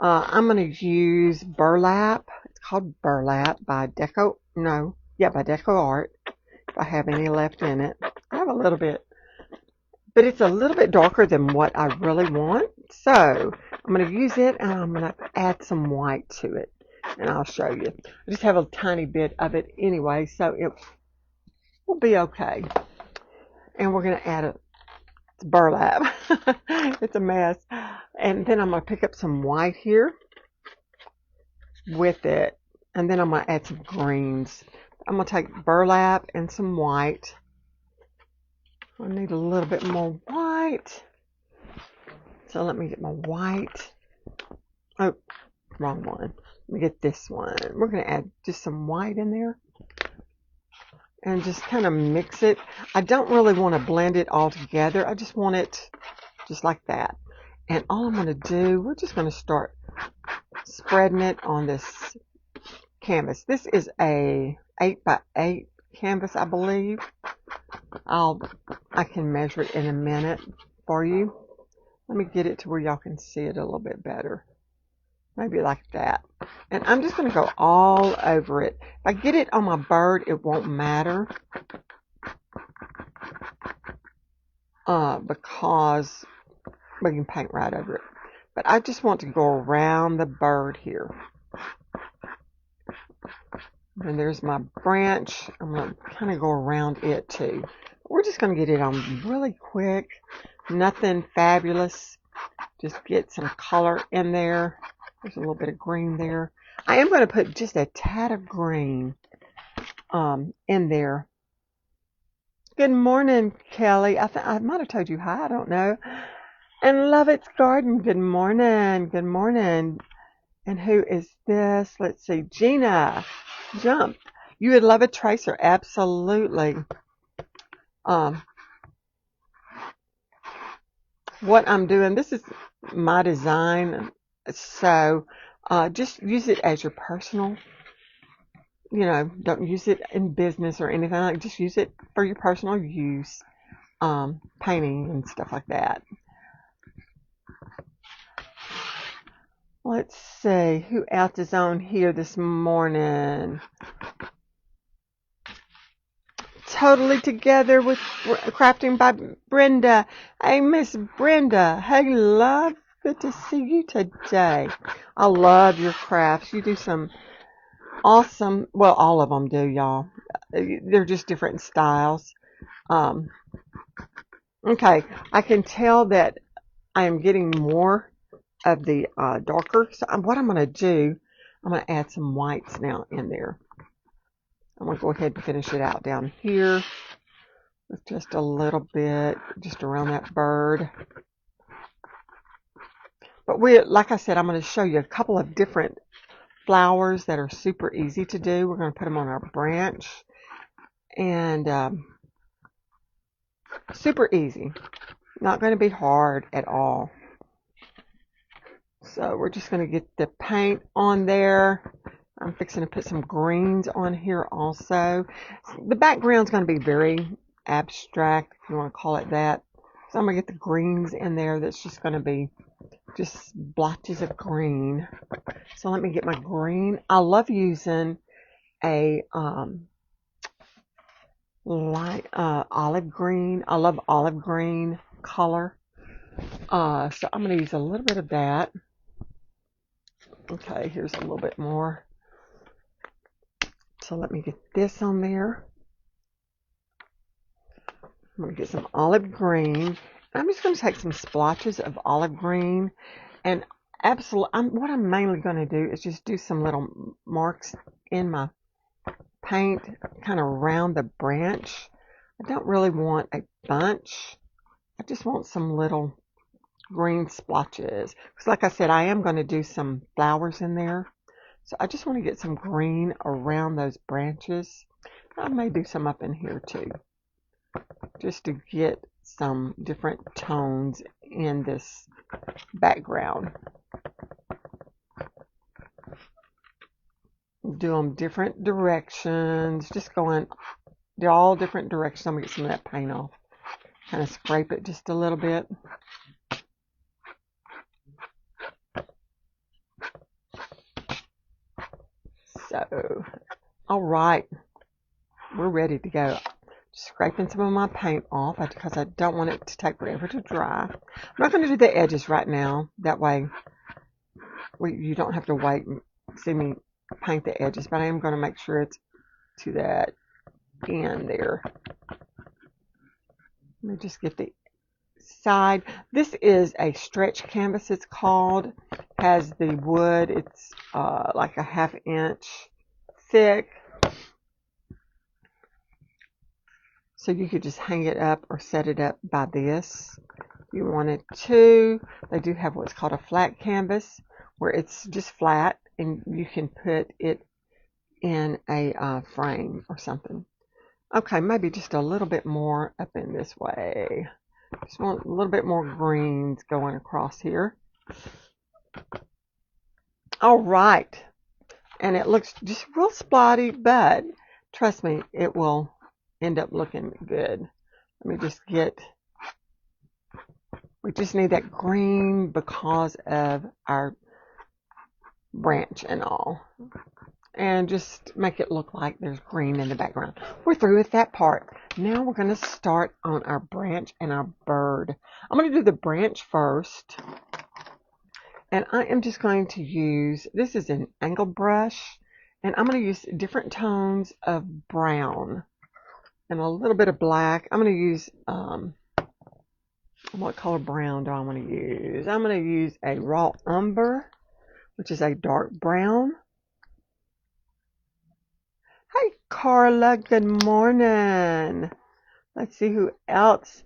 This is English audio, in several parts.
I'm going to use burlap. It's called burlap by Deco Art. If I have any left in it, I have a little bit, but it's a little bit darker than what I really want. So I'm going to use it and I'm going to add some white to it, and I'll show you. I just have a tiny bit of it anyway, so it will be okay. And we're going to add it's burlap. It's a mess. And then I'm going to pick up some white here with it, and then I'm going to add some greens. I'm going to take burlap and some white. I need a little bit more white. So let me get my white. Oh, wrong one. Let me get this one. We're going to add just some white in there and just kind of mix it. I don't really want to blend it all together. I just want it just like that. And all I'm going to do, we're just going to start spreading it on this canvas. This is a 8x8 canvas, I believe. I can measure it in a minute for you. Let me get it to where y'all can see it a little bit better. Maybe like that. And I'm just going to go all over it. If I get it on my bird, it won't matter. Because we can paint right over it. But I just want to go around the bird here. And there's my branch. I'm going to kind of go around it too. We're just going to get it on really quick. Nothing fabulous. Just get some color in there. There's a little bit of green there. I am going to put just a tad of green in there. Good morning, Kelly. I might have told you hi. I don't know. And Love It's Garden. Good morning. Good morning. And who is this? Let's see. Gina. Jump. You would love a tracer. Absolutely. What I'm doing, this is my design. So just use it as your personal. Don't use it in business or anything like. Just use it for your personal use, painting and stuff like that. Let's see who else is on here this morning. Totally Together with Crafting by Brenda. Hey, Miss Brenda. Hey, love. Good to see you today. I love your crafts. You do some awesome, well, all of them do, y'all. They're just different styles. Okay, I can tell that I am getting more of the darker. So what I'm going to do, I'm going to add some whites now in there. I'm going to go ahead and finish it out down here with just a little bit, just around that bird. But like I said, I'm going to show you a couple of different flowers that are super easy to do. We're going to put them on our branch. And super easy. Not going to be hard at all. So we're just going to get the paint on there. I'm fixing to put some greens on here also. The background's going to be very abstract, if you want to call it that. So I'm going to get the greens in there. That's just going to be just blotches of green. So let me get my green. I love using a light olive green. I love olive green color. So I'm going to use a little bit of that. Okay, here's a little bit more. So let me get this on there. I'm going to get some olive green. I'm just going to take some splotches of olive green. And what I'm mainly going to do is just do some little marks in my paint, kind of around the branch. I don't really want a bunch. I just want some little green splotches. Because like I said, I am going to do some flowers in there. So I just want to get some green around those branches. I may do some up in here too. Just to get some different tones in this background. Do them different directions. Just going all different directions. I'm going to get some of that paint off. Kind of scrape it just a little bit. All right, we're ready to go. Just scraping some of my paint off because I don't want it to take forever to dry. I'm not going to do the edges right now. That way you don't have to wait and see me paint the edges, but I am going to make sure it's to that end there. Let me just get the side. This is a stretch canvas, it's called. Has the wood. It's like a 1/2 inch thick. So you could just hang it up or set it up by this if you wanted to. They do have what's called a flat canvas, where it's just flat and you can put it in a frame or something. Okay, maybe just a little bit more up in this way. Just want a little bit more greens going across here. All right. And it looks just real splotty, but trust me, it will end up looking good. Let me just we just need that green because of our branch and all. And just make it look like there's green in the background. We're through with that part. Now we're going to start on our branch and our bird. I'm going to do the branch first. And I am just going to use, this is an angle brush, and I'm going to use different tones of brown and a little bit of black. I'm going to use, what color brown do I want to use? I'm going to use a raw umber, which is a dark brown. Hi, Carla. Good morning. Let's see who else.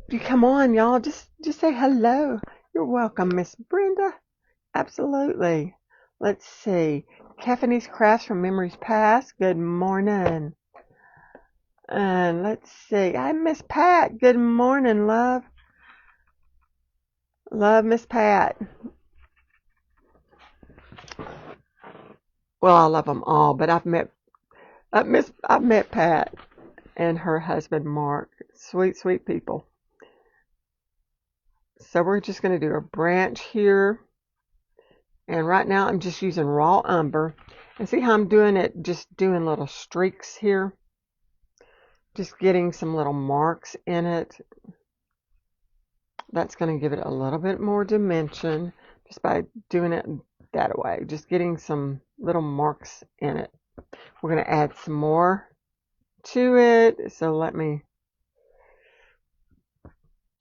You come on, y'all. Just say hello. You're welcome, Miss Brenda. Absolutely. Let's see. Caffeine's Crafts from Memories Past. Good morning. And let's see. Hi, Miss Pat. Good morning, love. Love Miss Pat. Well, I love them all, but I've met Pat and her husband Mark. Sweet, sweet people. So we're just going to do a branch here. And right now I'm just using raw umber. And see how I'm doing it? Just doing little streaks here. Just getting some little marks in it. That's going to give it a little bit more dimension just by doing it that way. Just getting some little marks in it. We're going to add some more to it. So let me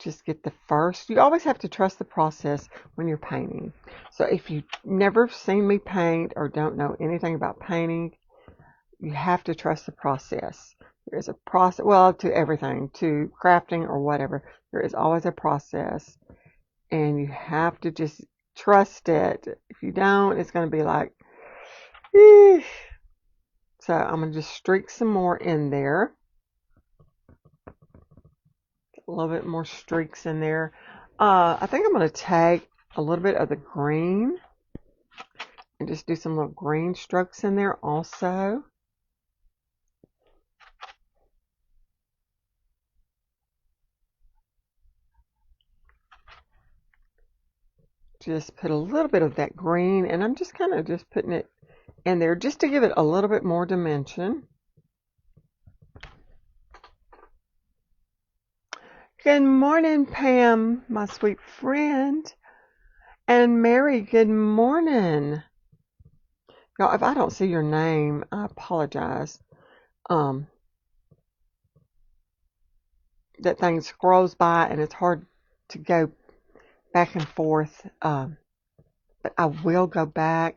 just get the first. You always have to trust the process when you're painting. So if you've never seen me paint or don't know anything about painting, you have to trust the process. There is a process, well, to everything, to crafting or whatever. There is always a process, and you have to just trust it. If you don't, it's going to be like, eesh. So I'm going to just streak some more in there. A little bit more streaks in there. I think I'm going to take a little bit of the green and just do some little green strokes in there also. Just put a little bit of that green, and I'm just kind of just putting it in there just to give it a little bit more dimension. Good morning, Pam, my sweet friend. And Mary, good morning. Y'all, if I don't see your name, I apologize. That thing scrolls by and it's hard to go back and forth. But I will go back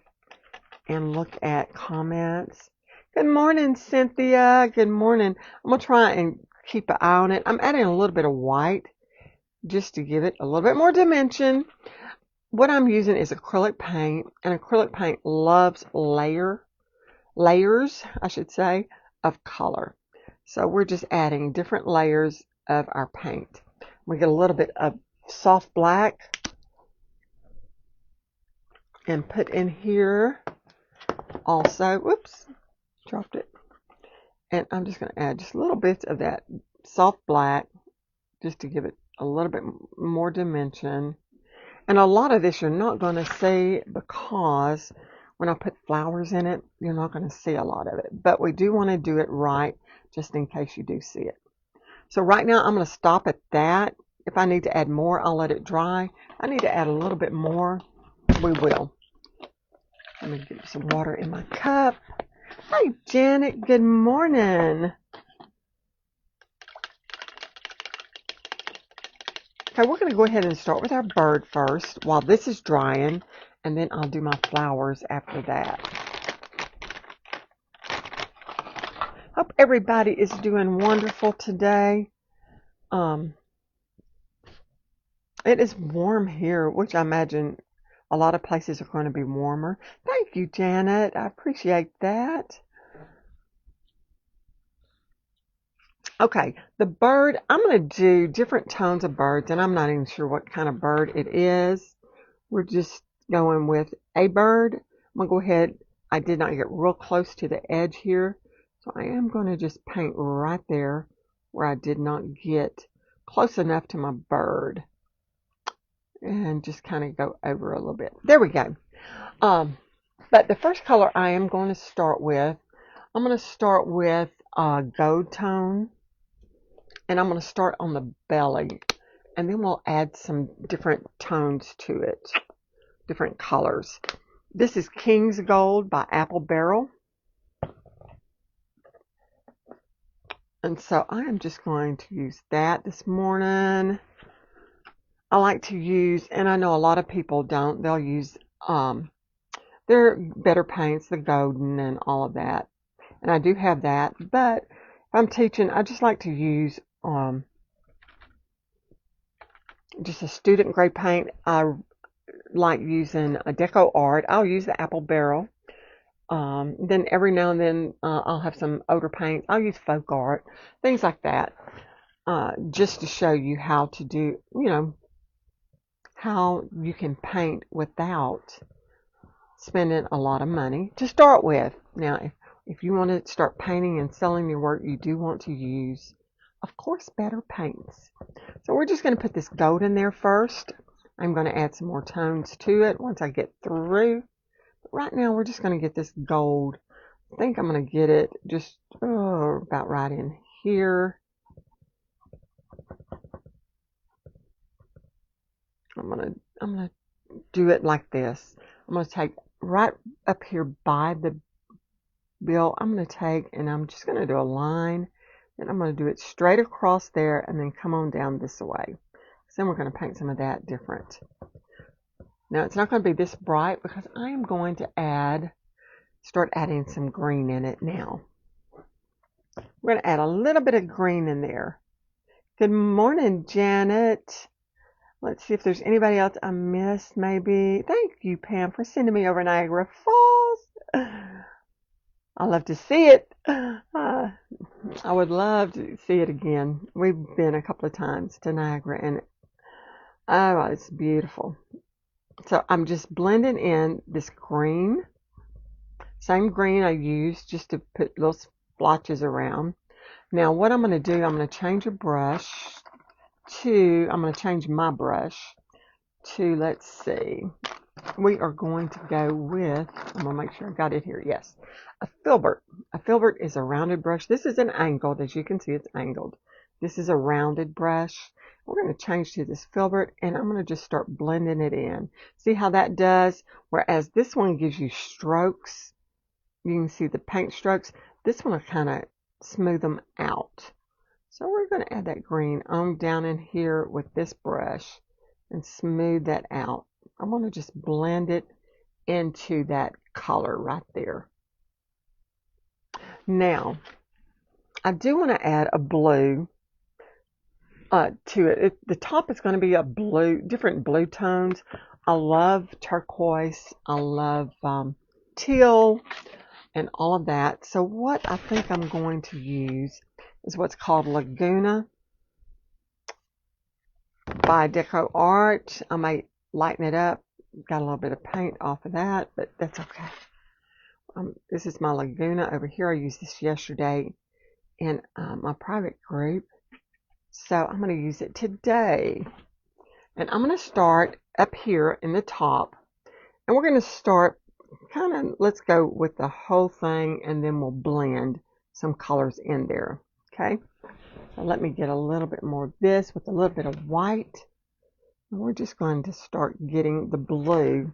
and look at comments. Good morning, Cynthia. Good morning. I'm going to try and keep an eye on it. I'm adding a little bit of white just to give it a little bit more dimension. What I'm using is acrylic paint, and acrylic paint loves layers, I should say, of color. So we're just adding different layers of our paint. We get a little bit of soft black and put in here also. Whoops, dropped it. And I'm just going to add just little bits of that soft black just to give it a little bit more dimension. And a lot of this you're not going to see because when I put flowers in it, you're not going to see a lot of it. But we do want to do it right, just in case you do see it. So right now I'm going to stop at that. If I need to add more, I'll let it dry. If I need to add a little bit more, we will. Let me get some water in my cup. Hi, Janet. Good morning. Okay, we're going to go ahead and start with our bird first while this is drying, and then I'll do my flowers after that. Hope everybody is doing wonderful today. It is warm here, which I imagine a lot of places are going to be warmer. Thank you, Janet. I appreciate that. Okay, the bird, I'm going to do different tones of birds, and I'm not even sure what kind of bird it is. We're just going with a bird. I'm going to go ahead. I did not get real close to the edge here, so I am going to just paint right there where I did not get close enough to my bird. And just kind of go over a little bit. There we go. But the first color I am going to start with, I'm going to start with gold tone. And I'm going to start on the belly. And then we'll add some different tones to it. Different colors. This is King's Gold by Apple Barrel. And so I am just going to use that this morning. I like to use, and I know a lot of people don't, they'll use their better paints, the golden and all of that. And I do have that, but if I'm teaching, I just like to use just a student grade paint. I like using a Deco Art. I'll use the Apple Barrel. Then every now and then I'll have some older paint. I'll use Folk Art, things like that, just to show you how to do, how you can paint without spending a lot of money to start with. Now, if you want to start painting and selling your work, you do want to use, of course, better paints. So we're just going to put this gold in there first. I'm going to add some more tones to it once I get through. But right now, we're just going to get this gold. I think I'm going to get it just about right in here. I'm gonna do it like this. I'm gonna take right up here by the bill. I'm gonna take and I'm just gonna do a line. Then I'm gonna do it straight across there and then come on down this way. So then we're gonna paint some of that different. Now it's not gonna be this bright because I am going to start adding some green in it now. We're gonna add a little bit of green in there. Good morning, Janet. Let's see if there's anybody else I missed, maybe. Thank you, Pam, for sending me over Niagara Falls. I love to see it. I would love to see it again. We've been a couple of times to Niagara, and oh, it's beautiful. So I'm just blending in this green. Same green I used just to put little splotches around. Now, what I'm going to do, I'm going to change a brush. I'm going to change my brush to, let's see, we are going to go with, I'm going to make sure I got it here, yes, a filbert. A filbert is a rounded brush. This is an angled, as you can see, it's angled. This is a rounded brush. We're going to change to this filbert, and I'm going to just start blending it in. See how that does? Whereas this one gives you strokes. You can see the paint strokes. This one will kind of smooth them out. So we're going to add that green on down in here with this brush and smooth that out. I'm going to just blend it into that color right there. Now, I do want to add a blue to it. The top is going to be a blue, different blue tones. I love turquoise. I love teal and all of that. So what I think I'm going to use is what's called Laguna by Deco Art. I might lighten it up. Got a little bit of paint off of that, but that's okay. This is my Laguna over here. I used this yesterday in my private group. So I'm going to use it today. And I'm going to start up here in the top. And we're going to start kind of, let's go with the whole thing and then we'll blend some colors in there. Okay, so let me get a little bit more of this with a little bit of white. And we're just going to start getting the blue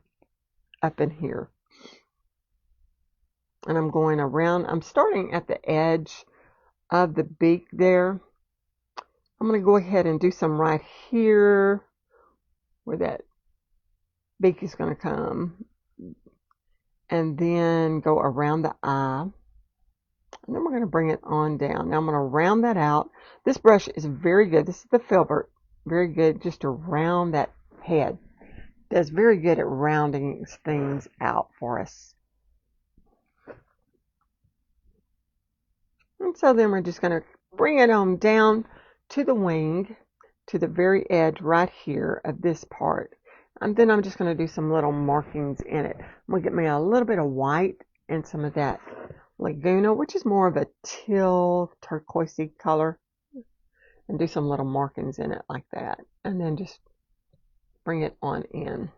up in here. And I'm going around, I'm starting at the edge of the beak there. I'm going to go ahead and do some right here where that beak is going to come. And then go around the eye. And then we're going to bring it on down. Now I'm going to round that out. This brush is very good. This is the Filbert. Very good just to round that head. Does very good at rounding things out for us. And so then we're just going to bring it on down to the wing, to the very edge right here of this part. And then I'm just going to do some little markings in it. I'm going to get me a little bit of white and some of that Laguna, which is more of a teal turquoisey color. And do some little markings in it like that. And then just bring it on in.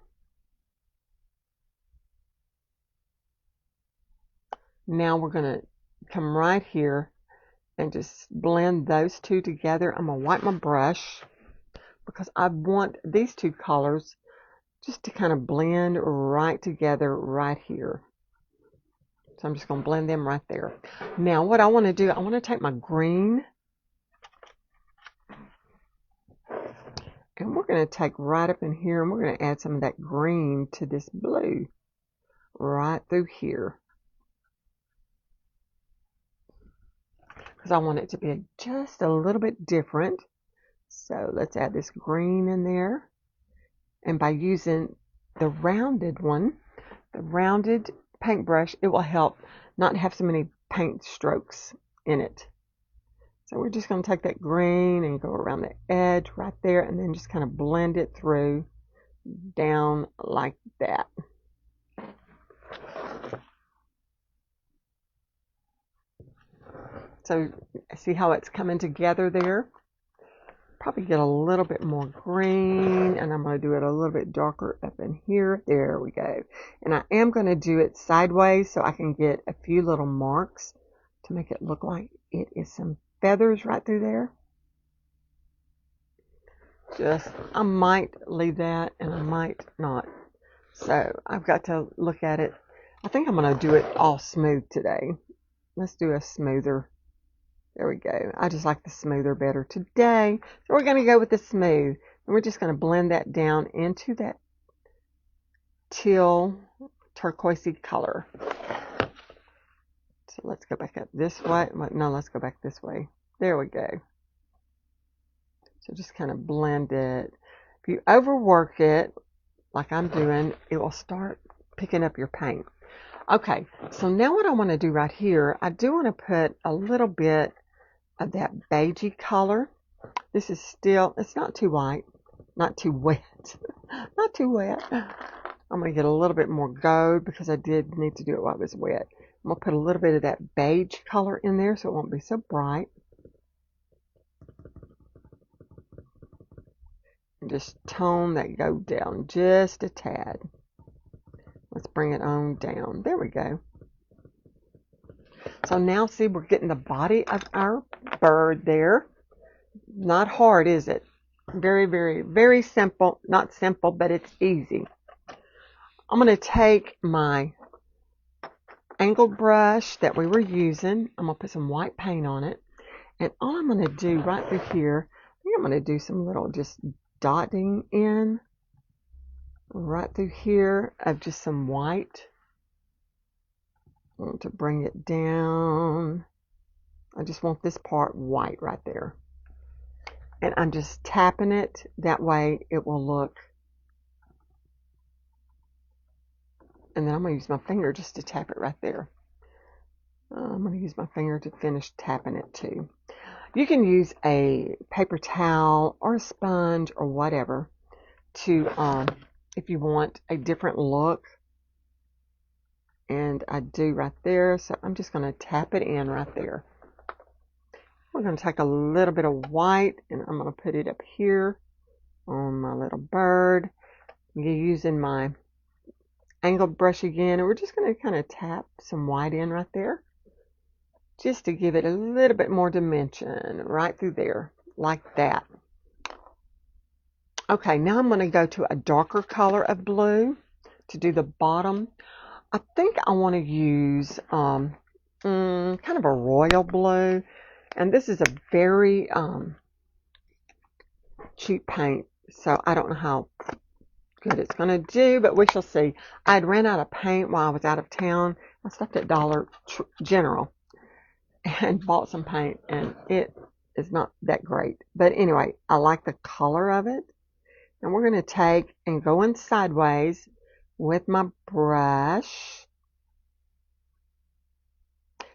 Now we're going to come right here and just blend those two together. I'm going to wipe my brush because I want these two colors just to kind of blend right together right here. So I'm just going to blend them right there. Now what I want to do, I want to take my green and we're going to take right up in here and we're going to add some of that green to this blue right through here. Because I want it to be just a little bit different. So let's add this green in there. And by using the rounded one, the rounded paintbrush, it will help not have so many paint strokes in it. So we're just going to take that green and go around the edge right there and then just kind of blend it through down like that. So see how it's coming together there? Probably get a little bit more green and I'm going to do it a little bit darker up in here. There we go. And I am going to do it sideways so I can get a few little marks to make it look like it is some feathers right through there. I might leave that and I might not. So I've got to look at it. I think I'm going to do it all smooth today. Let's do a smoother. There we go. I just like the smoother better today. So we're going to go with the smooth. And we're just going to blend that down into that teal turquoisey color. So let's go back up this way. No, let's go back this way. There we go. So just kind of blend it. If you overwork it, like I'm doing, it will start picking up your paint. Okay, so now what I want to do right here, I do want to put a little bit of that beigey color. This is still, it's not too white, not too wet, not too wet. I'm going to get a little bit more gold because I did need to do it while it was wet. I'm going to put a little bit of that beige color in there so it won't be so bright. And just tone that gold down just a tad. Let's bring it on down. There we go. So now see, we're getting the body of our bird there. Not hard, is it? Very, very, very simple. Not simple, but it's easy. I'm going to take my angled brush that we were using. I'm going to put some white paint on it. And all I'm going to do right through here, I think I'm going to do some little just dotting in right through here of just some white. I want to bring it down. I just want this part white right there. And I'm just tapping it. That way it will look. And then I'm going to use my finger just to tap it right there. I'm going to use my finger to finish tapping it too. You can use a paper towel or a sponge or whatever to, if you want a different look. And I do right there. So I'm just going to tap it in right there. We're going to take a little bit of white and I'm going to put it up here on my little bird. I'm using my angled brush again, and we're just going to kind of tap some white in right there, just to give it a little bit more dimension right through there, like that. Okay, now I'm going to go to a darker color of blue to do the bottom. I think I want to use kind of a royal blue, and this is a very cheap paint, so I don't know how good it's going to do, but we shall see. I had ran out of paint while I was out of town. I stopped at Dollar General and bought some paint, and it is not that great. But anyway, I like the color of it. And we're going to take and go in sideways with my brush.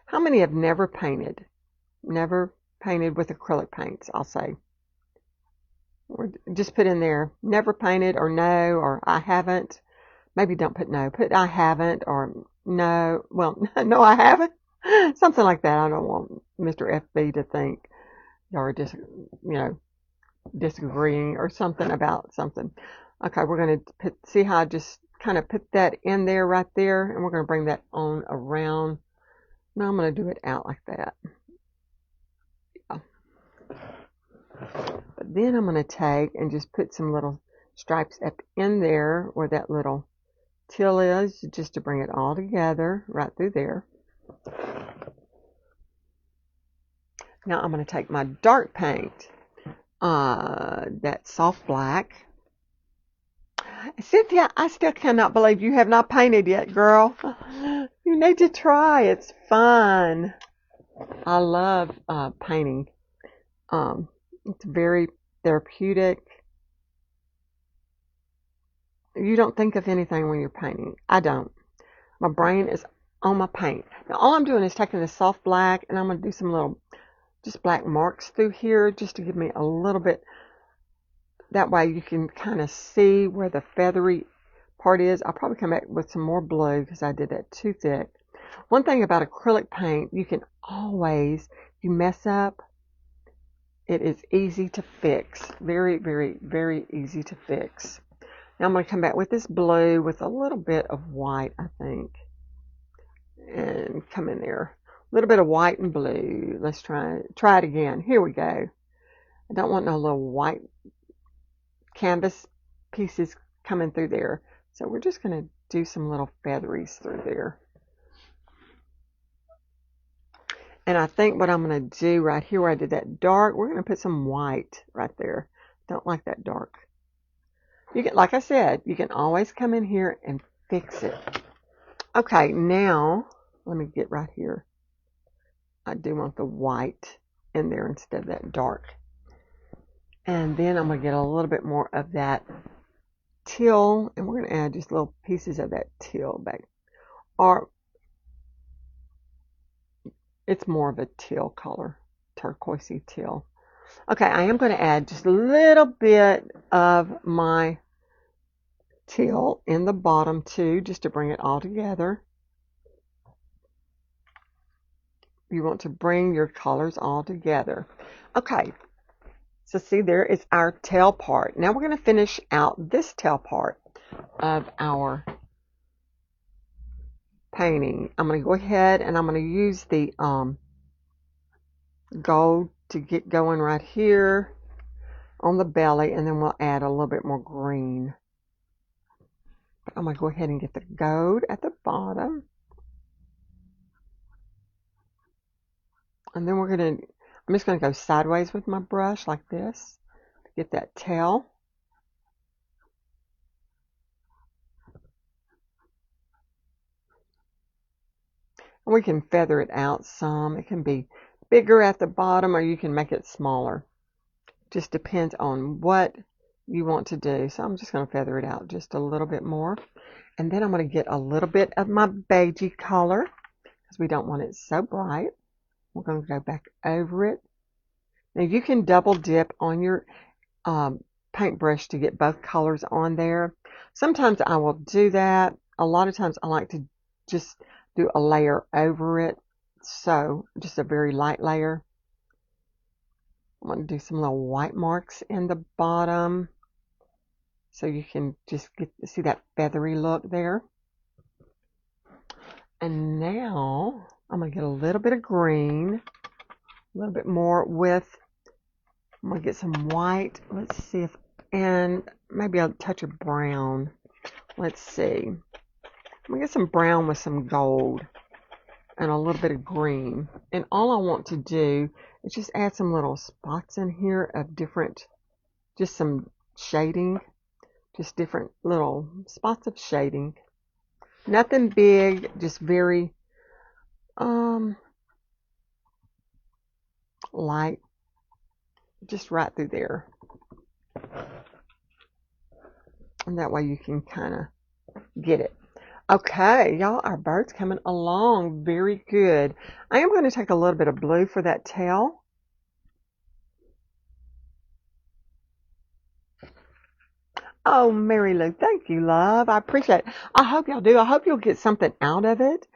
How many have never painted? Never painted with acrylic paints, I'll say. Or just put in there, never painted, or no, or I haven't. Maybe don't put no. Put I haven't, or no. Well, no, I haven't. Something like that. I don't want Mr. FB to think you're just, disagreeing or something about something. Okay, we're going to see how I just kind of put that in there right there, and we're going to bring that on around. Now I'm going to do it out like that. Yeah. But then I'm going to take and just put some little stripes up in there where that little teal is, just to bring it all together right through there. Now I'm going to take my dark paint, that soft black. Cynthia, I still cannot believe you have not painted yet, girl. You need to try. It's fun. I love painting. It's very therapeutic. You don't think of anything when you're painting. I don't. My brain is on my paint. Now all I'm doing is taking the soft black, and I'm going to do some little just black marks through here, just to give me a little bit. That way you can kind of see where the feathery part is. I'll probably come back with some more blue because I did that too thick. One thing about acrylic paint, you can always, if you mess up, it is easy to fix. Very, very, very easy to fix. Now I'm going to come back with this blue with a little bit of white, I think. And come in there. A little bit of white and blue. Let's try it again. Here we go. I don't want no little white canvas pieces coming through there. So we're just going to do some little featheries through there. And I think what I'm going to do right here where I did that dark, we're going to put some white right there. Don't like that dark. You can, like I said, you can always come in here and fix it. Okay, now let me get right here. I do want the white in there instead of that dark. And then I'm going to get a little bit more of that teal, and we're going to add just little pieces of that teal back. Or it's more of a teal color, turquoisey teal. Okay, I am going to add just a little bit of my teal in the bottom too, just to bring it all together. You want to bring your colors all together. Okay, so see, there is our tail part. Now we're going to finish out this tail part of our painting. I'm going to go ahead and I'm going to use the gold to get going right here on the belly, and then we'll add a little bit more green. But I'm going to go ahead and get the gold at the bottom. And then I'm just going to go sideways with my brush like this to get that tail. And we can feather it out some. It can be bigger at the bottom, or you can make it smaller. Just depends on what you want to do. So I'm just going to feather it out just a little bit more. And then I'm going to get a little bit of my beigey color because we don't want it so bright. We're going to go back over it. Now you can double dip on your paintbrush to get both colors on there. Sometimes I will do that. A lot of times I like to just do a layer over it. So just a very light layer. I'm going to do some little white marks in the bottom so you can just see that feathery look there. And now I'm going to get a little bit of green, a little bit more with, I'm going to get some white. Let's see if, and maybe a touch of brown. Let's see. I'm going to get some brown with some gold and a little bit of green. And all I want to do is just add some little spots in here of different, just some shading, just different little spots of shading. Nothing big, just very light, just right through there. And that way you can kind of get it. Okay, y'all, our bird's coming along very good. I am going to take a little bit of blue for that tail. Oh, Mary Lou, thank you, love. I appreciate it. I hope y'all do. I hope you'll get something out of it.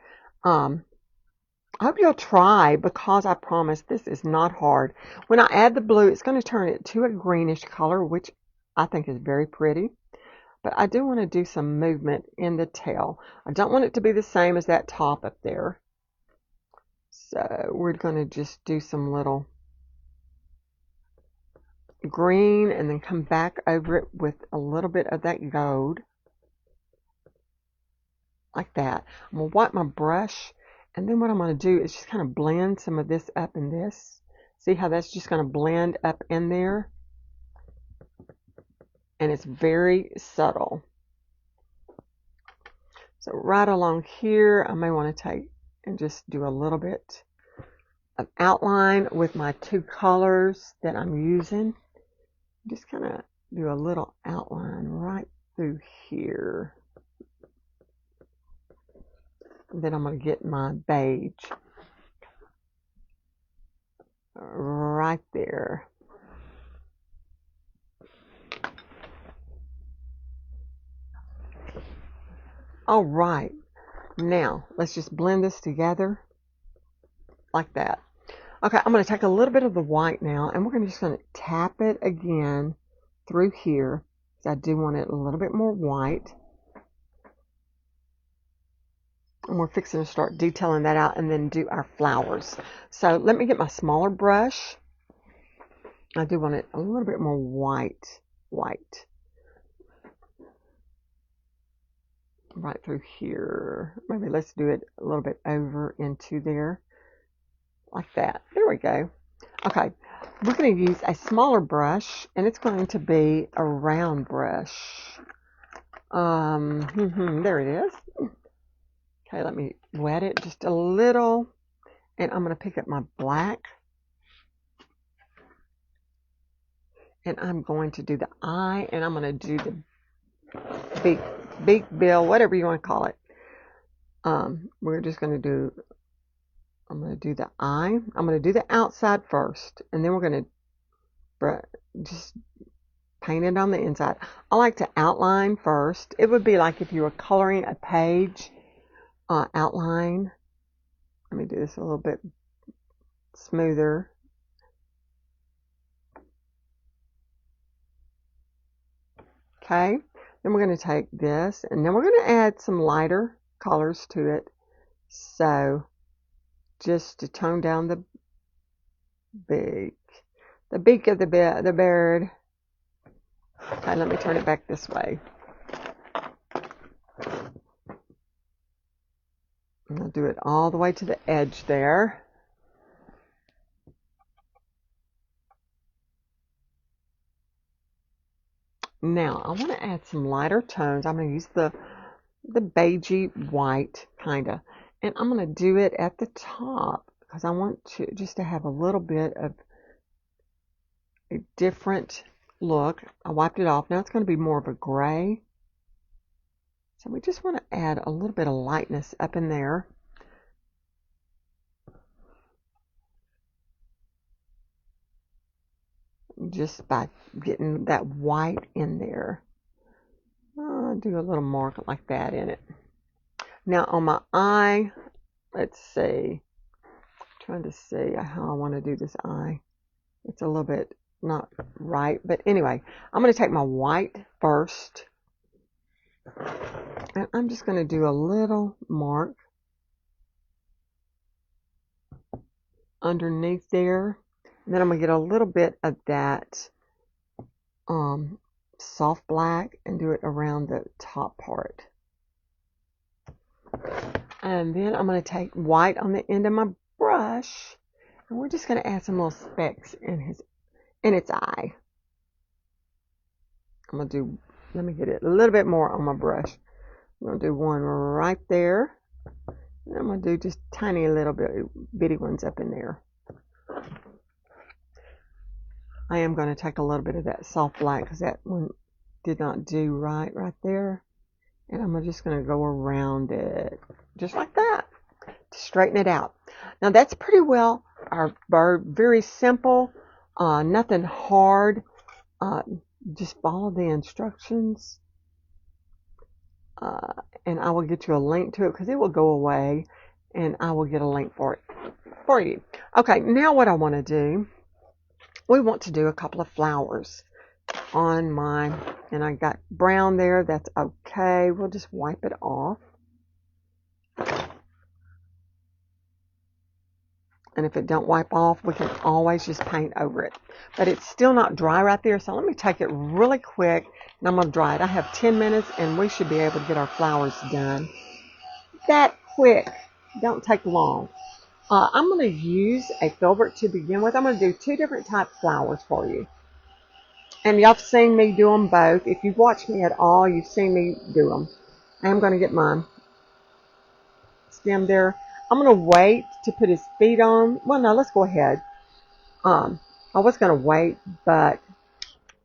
I hope you'll try, because I promise this is not hard. When I add the blue, it's going to turn it to a greenish color, which I think is very pretty. But I do want to do some movement in the tail. I don't want it to be the same as that top up there. So we're going to just do some little green and then come back over it with a little bit of that gold. Like that. I'm going to wipe my brush, and then what I'm going to do is just kind of blend some of this up in this. See how that's just going to blend up in there? And it's very subtle. So right along here, I may want to take and just do a little bit of outline with my two colors that I'm using. Just kind of do a little outline right through here. And then I'm going to get my beige right there. All right, now let's just blend this together like that. Okay, I'm going to take a little bit of the white now, and we're just going to tap it again through here. So I do want it a little bit more white. And we're fixing to start detailing that out and then do our flowers. So let me get my smaller brush. I do want it a little bit more white. Right through here. Maybe let's do it a little bit over into there. Like that. There we go. Okay, we're going to use a smaller brush, and it's going to be a round brush. There it is. Okay, let me wet it just a little, and I'm going to pick up my black, and I'm going to do the eye, and I'm going to do the beak bill, whatever you want to call it. We're just going to do, I'm going to do the eye. I'm going to do the outside first, and then we're going to just paint it on the inside. I like to outline first. It would be like if you were coloring a page, outline. Let me do this a little bit smoother. Okay, then we're going to take this, and then we're going to add some lighter colors to it. So just to tone down the beak of the bird. Okay, let me turn it back this way. And I'll do it all the way to the edge there. Now I want to add some lighter tones. I'm going to use the beigey white kind of, and I'm going to do it at the top because I want to just to have a little bit of a different look. I wiped it off. Now it's going to be more of a gray. So we just want to add a little bit of lightness up in there. Just by getting that white in there. I'll do a little mark like that in it. Now on my eye, let's see. I'm trying to see how I want to do this eye. It's a little bit not right, but anyway, I'm going to take my white first. And I'm just going to do a little mark underneath there. And then I'm going to get a little bit of that soft black and do it around the top part. And then I'm going to take white on the end of my brush, and we're just going to add some little specks in its eye. I'm going to do, let me get it a little bit more on my brush. I'm going to do one right there. And I'm going to do just tiny little bitty ones up in there. I am going to take a little bit of that soft black because that one did not do right there. And I'm just going to go around it just like that to straighten it out. Now that's pretty well our bird. Very simple, nothing hard. Just follow the instructions. And I will get you a link to it because it will go away and I will get a link for it for you. Okay, now what I want to do, we want to do a couple of flowers on my, and I got brown there, that's okay. We'll just wipe it off. And if it don't wipe off, we can always just paint over it. But it's still not dry right there, so let me take it really quick and I'm going to dry it. I have 10 minutes and we should be able to get our flowers done that quick. Don't take long. I'm going to use a filbert to begin with. I'm going to do 2 different type flowers for you. And y'all have seen me do them both. If you've watched me at all, you've seen me do them. I'm going to get my stem there. I'm going to wait to put his feet on. Well, no, let's go ahead. I was going to wait, but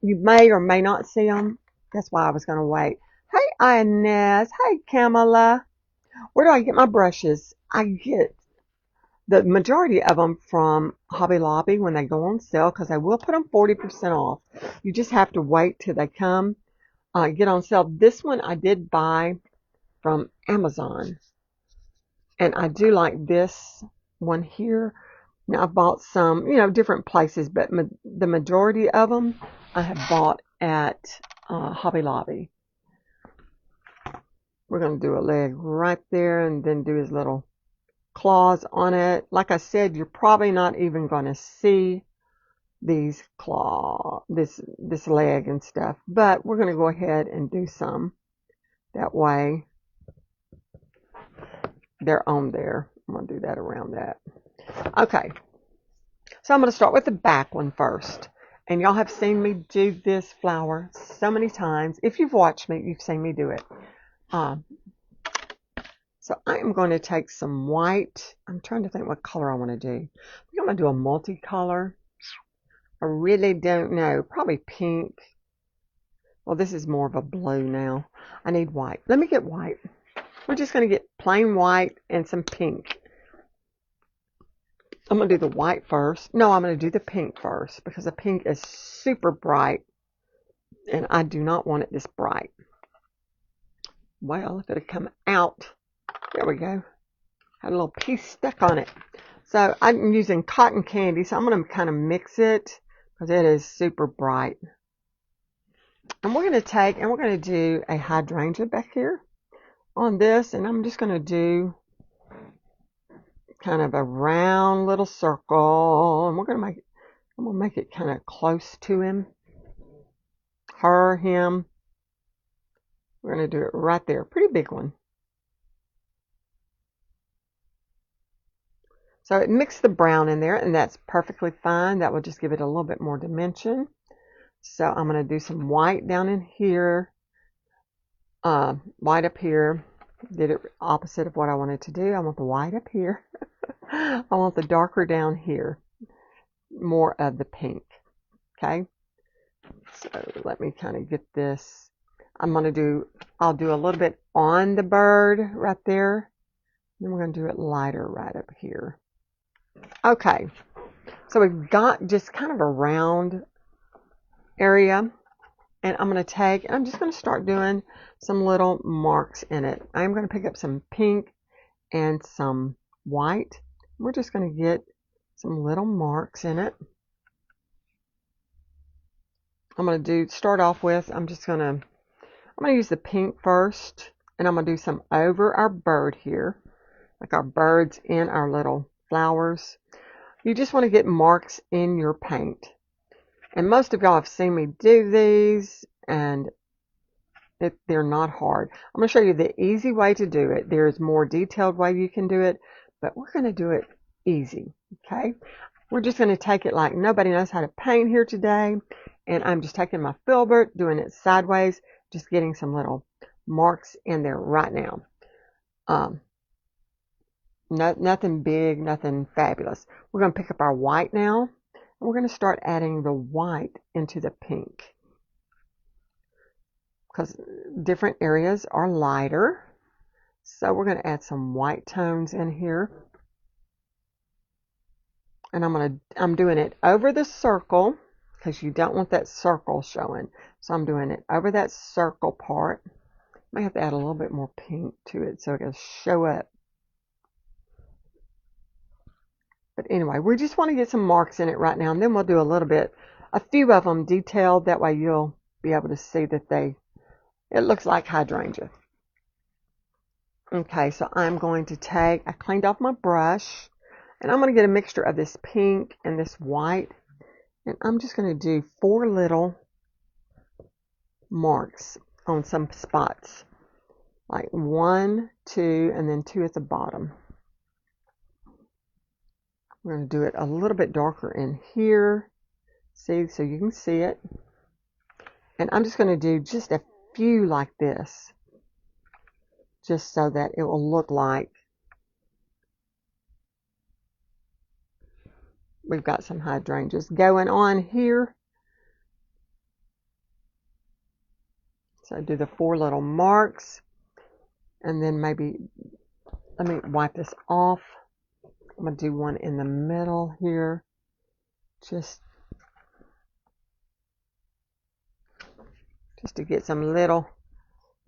you may or may not see them. That's why I was going to wait. Hey, Inez. Hey, Kamala. Where do I get my brushes? I get the majority of them from Hobby Lobby when they go on sale because they will put them 40% off. You just have to wait till they come get on sale. This one I did buy from Amazon. And I do like this one here. Now I've bought some, different places, but the majority of them I have bought at Hobby Lobby. We're going to do a leg right there and then do his little claws on it. Like I said, you're probably not even going to see these this leg and stuff, but we're going to go ahead and do some. That way they're on there. I'm going to do that around that. Okay, so I'm going to start with the back one first. And y'all have seen me do this flower so many times. If you've watched me, you've seen me do it. So I am going to take some white. I'm trying to think what color I want to do. I think I'm going to do a multicolor. I really don't know. Probably pink. Well, this is more of a blue now. I need white. Let me get white. We're just going to get plain white and some pink. I'm going to do the white first. No, I'm going to do the pink first because the pink is super bright. And I do not want it this bright. Well, if it had come out. There we go. Had a little piece stuck on it. So I'm using cotton candy. So I'm going to kind of mix it because it is super bright. And we're going to do a hydrangea back here on this. And I'm just going to do kind of a round little circle. And I'm going to make it kind of close to him. Her, him. We're going to do it right there. Pretty big one. So it mixed the brown in there, and that's perfectly fine. That will just give it a little bit more dimension. So I'm going to do some white down in here, white up here. Did it opposite of what I wanted to do. I want the white up here. I want the darker down here. More of the pink. Okay. So let me kind of get this. I'll do a little bit on the bird right there. Then we're going to do it lighter right up here. Okay, so we've got just kind of a round area, and I'm just going to start doing some little marks in it. I'm going to pick up some pink and some white. We're just going to get some little marks in it. I'm going to start off with, I'm going to use the pink first, and I'm going to do some over our bird here, like our birds in our little flowers. You just want to get marks in your paint. And most of y'all have seen me do these, and they're not hard. I'm going to show you the easy way to do it. There's more detailed way you can do it, but we're going to do it easy, okay? We're just going to take it like nobody knows how to paint here today, and I'm just taking my filbert, doing it sideways, just getting some little marks in there right now. Nothing big, nothing fabulous. We're going to pick up our white now, and we're going to start adding the white into the pink, because different areas are lighter. So we're going to add some white tones in here. And I'm doing it over the circle, because you don't want that circle showing. So I'm doing it over that circle part. May have to add a little bit more pink to it so it can show up. But anyway, we just want to get some marks in it right now, and then we'll do a few of them detailed. That way you'll be able to see that it looks like hydrangea. Okay, so I'm going to I cleaned off my brush, and I'm going to get a mixture of this pink and this white, and I'm just going to do 4 little marks on some spots, like 1, 2, and then 2 at the bottom. We're going to do it a little bit darker in here, see, so you can see it. And I'm just going to do just a few like this, just so that it will look like we've got some hydrangeas going on here. So do the 4 little marks, and then maybe, let me wipe this off. I'm going to do one in the middle here, just to get some little.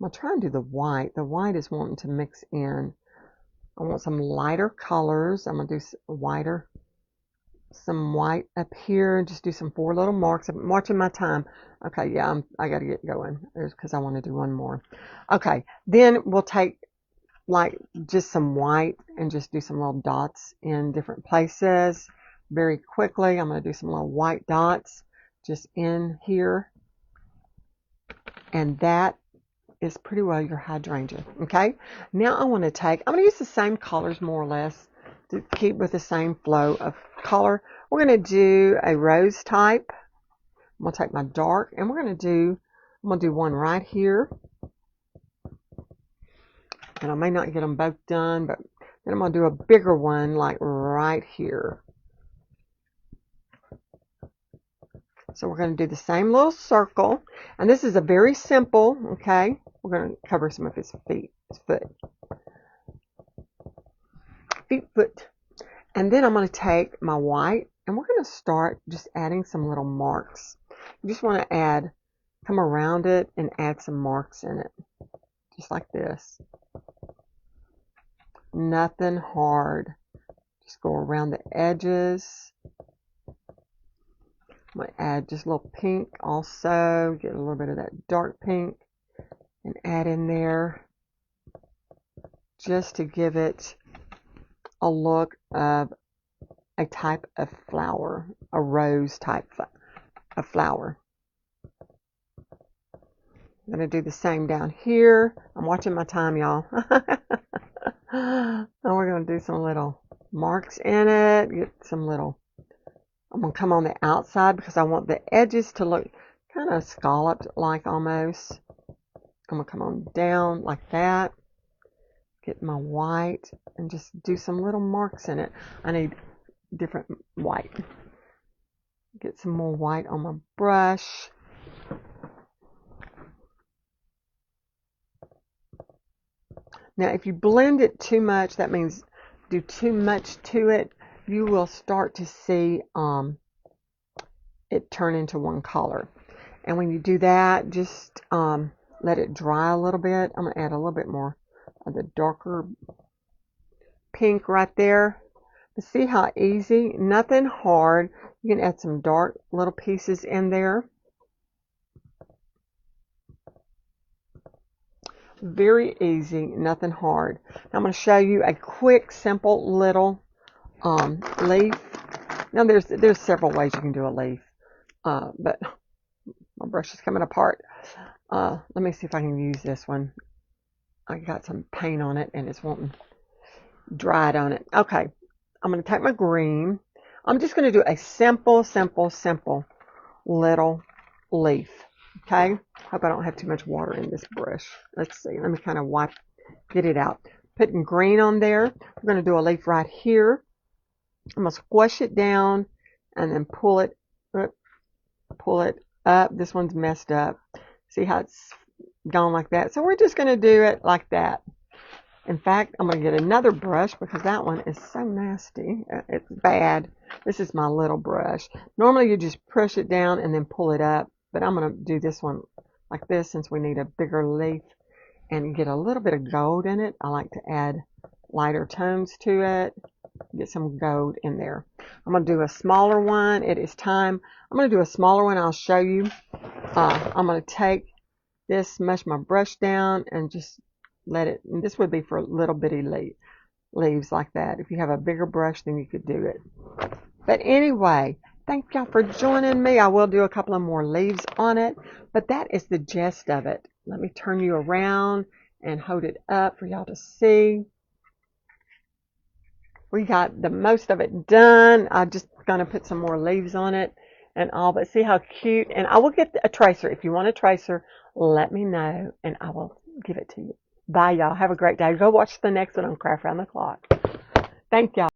I'm going to try and do the white. The white is wanting to mix in. I want some lighter colors. I'm going to do some white up here. Just do some 4 little marks. I'm watching my time. Okay, yeah, I got to get going because I want to do one more. Okay, then we'll take like just some white and just do some little dots in different places very quickly. I'm going to do some little white dots just in here, and that is pretty well your hydrangea. Okay, now I'm going to use the same colors more or less to keep with the same flow of color. We're going to do a rose type. I'm going to take my dark, and I'm going to do one right here. And I may not get them both done, but then I'm going to do a bigger one like right here. So we're going to do the same little circle. And this is a very simple, okay? We're going to cover some of his foot. And then I'm going to take my white, and we're going to start just adding some little marks. You just want to come around it and add some marks in it. Just like this. Nothing hard. Just go around the edges. I'm going to add just a little pink also. Get a little bit of that dark pink and add in there. Just to give it a look of a type of flower. A rose type of flower. I'm going to do the same down here. I'm watching my time, y'all. Now we're going to do some little marks in it. I'm going to come on the outside because I want the edges to look kind of scalloped like almost. I'm going to come on down like that. Get my white and just do some little marks in it. I need different white. Get some more white on my brush. Now, if you blend it too much, that means do too much to it, you will start to see it turn into one color. And when you do that, just let it dry a little bit. I'm going to add a little bit more of the darker pink right there. But see how easy? Nothing hard. You can add some dark little pieces in there. Very easy, nothing hard. Now I'm going to show you a quick, simple little leaf Now there's several ways you can do a leaf, but my brush is coming apart. Let me see if I can use this one. I got some paint on it and it's wanting dried on it. Okay, I'm going to take my green. I'm just going to do a simple little leaf. Okay, hope I don't have too much water in this brush. Let's see, let me kind of get it out. Putting green on there. We're going to do a leaf right here. I'm going to squash it down and then pull it up. This one's messed up. See how it's gone like that? So we're just going to do it like that. In fact, I'm going to get another brush because that one is so nasty. It's bad. This is my little brush. Normally you just push it down and then pull it up, but I'm going to do this one like this since we need a bigger leaf and get a little bit of gold in it. I like to add lighter tones to it. Get some gold in there. I'm going to do a smaller one. It is time. I'm going to do a smaller one. I'll show you. I'm going to take this, mush my brush down, and just let it. And this would be for little bitty leaves like that. If you have a bigger brush, then you could do it. But anyway, thank y'all for joining me. I will do a couple of more leaves on it, but that is the gist of it. Let me turn you around and hold it up for y'all to see. We got the most of it done. I'm just going to put some more leaves on it and all, but see how cute. And I will get a tracer. If you want a tracer, let me know and I will give it to you. Bye, y'all. Have a great day. Go watch the next one on Craft Around the Clock. Thank y'all.